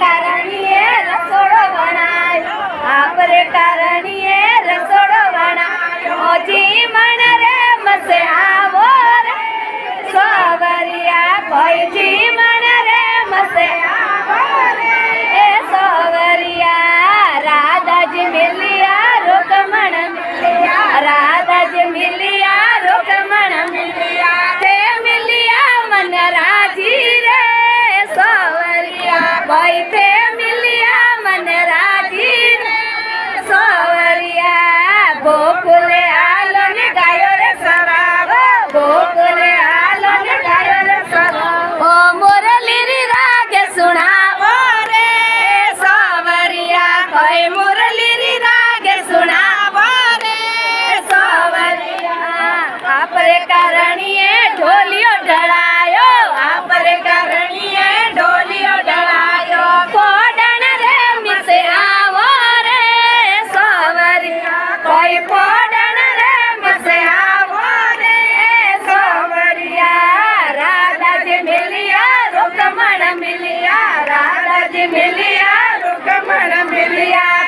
કારણીએ રસોડો વણાયો, આપરે કારણીએ રસોડો વણાયો, જી મણ રે મસે આવો રે સોવરિયા, કોઈ જી મણ રે મસે આવો રે એ સોવરિયા, રાધાજી મિલિયા રોકમણ મિલિયા, રાધાજી મિલિયા રોકમણ મિલિયા, તે મિલિયા મન રાજી રે સોવરિયા, કોઈ તે મિલિયા મન રાજી રે સોવરિયા, ગોકુલે આલો ને ગાયો રે સરાવ, ગોકુલે આલો ને ગાયો રે સરાવ, ઓ મુરલી રી રાગે સુણાવો રે સોવરિયા, કોઈ મુરલી રી રાગે સુણાવો રે સોવરિયા, આપરે કારણીએ ઢોલિયો ઢળાયો, આપરે કારણીએ ઢોલિયો ઢળાયો, પોડણ રે મિસે આવો રે સોવરિયા, કોઈ પોડણ રે મિસે આવો રે સોવરિયા, રાધાજી મિલિયા રોકમણ મિલિયા, રાધાજી મિલિયા રોકમણ મિલિયા,